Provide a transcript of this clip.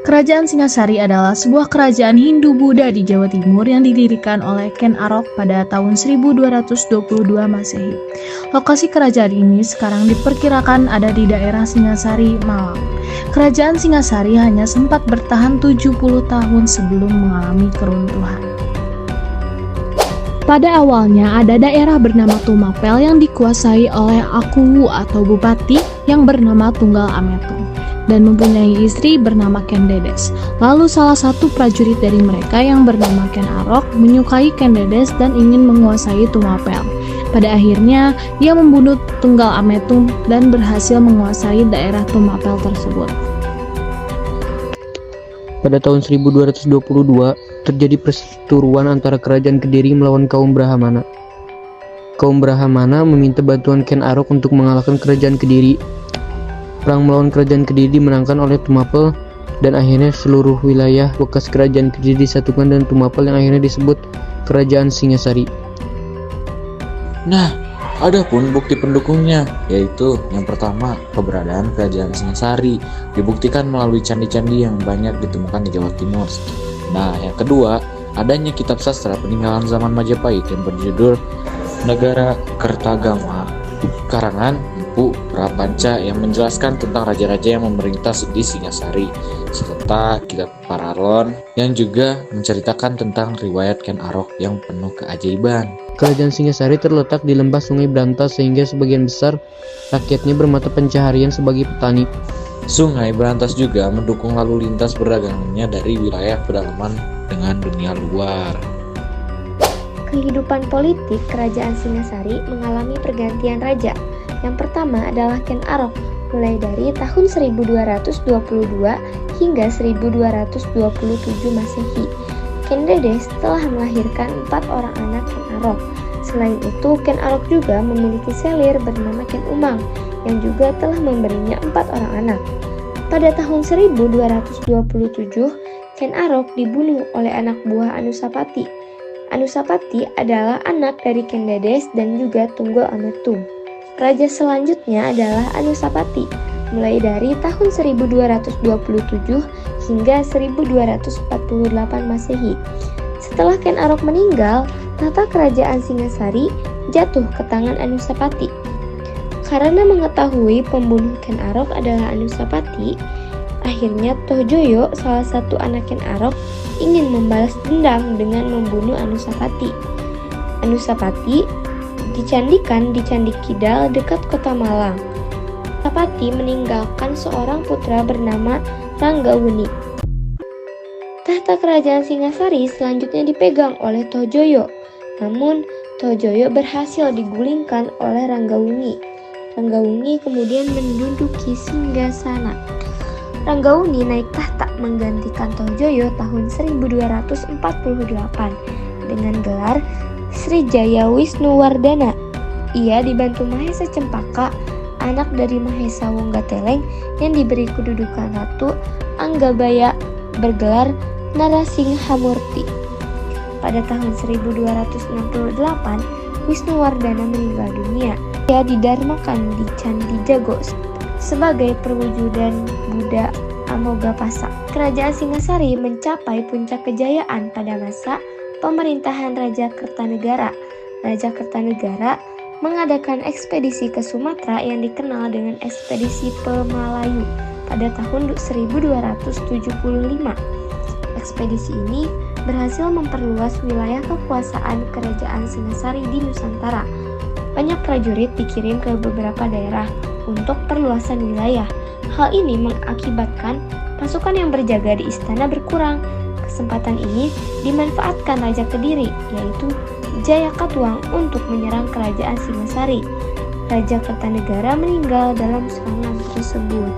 Kerajaan Singasari adalah sebuah kerajaan Hindu-Buddha di Jawa Timur yang didirikan oleh Ken Arok pada tahun 1222 Masehi. Lokasi kerajaan ini sekarang diperkirakan ada di daerah Singasari, Malang. Kerajaan Singasari hanya sempat bertahan 70 tahun sebelum mengalami keruntuhan. Pada awalnya ada daerah bernama Tumapel yang dikuasai oleh Akuwu atau bupati yang bernama Tunggal Ametung dan mempunyai istri bernama Ken Dedes. Lalu salah satu prajurit dari mereka yang bernama Ken Arok menyukai Ken Dedes dan ingin menguasai Tumapel. Pada akhirnya ia membunuh Tunggal Ametung dan berhasil menguasai daerah Tumapel tersebut. Pada tahun 1222 terjadi perseteruan antara kerajaan Kediri melawan kaum Brahmana. Kaum Brahmana meminta bantuan Ken Arok untuk mengalahkan kerajaan Kediri. Perang melawan kerajaan Kediri dimenangkan oleh Tumapel dan akhirnya seluruh wilayah bekas kerajaan Kediri disatukan dengan Tumapel yang akhirnya disebut Kerajaan Singasari. Nah, ada pun bukti pendukungnya, yaitu yang pertama, keberadaan Kerajaan Singasari dibuktikan melalui candi-candi yang banyak ditemukan di Jawa Timur. Nah, yang kedua, adanya kitab sastra peninggalan zaman Majapahit yang berjudul Negara Kertagama, karangan Empu Prapanca yang menjelaskan tentang raja-raja yang memerintah di Singasari, serta kitab Paralon yang juga menceritakan tentang riwayat Ken Arok yang penuh keajaiban. Kerajaan Singasari terletak di lembah Sungai Brantas sehingga sebagian besar rakyatnya bermata pencaharian sebagai petani. Sungai Brantas juga mendukung lalu lintas perdagangannya dari wilayah pedalaman dengan dunia luar. Kehidupan politik Kerajaan Singasari mengalami pergantian raja. Yang pertama adalah Ken Arok, mulai dari tahun 1222 hingga 1227 Masehi. Ken Dedes telah melahirkan 4 orang anak Ken Arok. Selain itu, Ken Arok juga memiliki selir bernama Ken Umang, yang juga telah memberinya 4 orang anak. Pada tahun 1227, Ken Arok dibunuh oleh anak buah Anusapati. Anusapati adalah anak dari Ken Dedes dan juga Tunggal Ametung. Raja selanjutnya adalah Anusapati, mulai dari tahun 1227 hingga 1248 Masehi. Setelah Ken Arok meninggal, tata kerajaan Singasari jatuh ke tangan Anusapati. Karena mengetahui pembunuh Ken Arok adalah Anusapati, akhirnya Tohjoyo, salah satu anak Ken Arok, ingin membalas dendam dengan membunuh Anusapati. Anusapati dicandikan di Candi Kidal dekat kota Malang. Anusapati meninggalkan seorang putra bernama Ranggawuni. Tahta kerajaan Singasari selanjutnya dipegang oleh Tohjoyo. Namun, Tohjoyo berhasil digulingkan oleh Ranggawuni. Ranggawuni kemudian menduduki Singgasana. Ranggawuni naik tahta menggantikan Tohjoyo tahun 1248 dengan gelar Srijaya Wisnuwardana. Ia dibantu Mahesa Cempaka, anak dari Mahesa Wonggateleng yang diberi kedudukan Ratu Anggabaya, bergelar Narasinghamurti. Pada tahun 1268, Wisnuwardana meninggal dunia. Ia didarmakan di Candi Jago sebagai perwujudan Buddha Amoghapasa. Kerajaan Singasari mencapai puncak kejayaan pada masa pemerintahan Raja Kertanegara. Raja Kertanegara mengadakan ekspedisi ke Sumatera yang dikenal dengan ekspedisi Pemalayu pada tahun 1275. Ekspedisi ini berhasil memperluas wilayah kekuasaan Kerajaan Singasari di Nusantara. Banyak prajurit dikirim ke beberapa daerah untuk perluasan wilayah. Hal ini mengakibatkan pasukan yang berjaga di istana berkurang. Kesempatan ini dimanfaatkan Raja Kediri, yaitu Jayakatwang, untuk menyerang Kerajaan Singasari. Raja Kertanegara meninggal dalam serangan tersebut.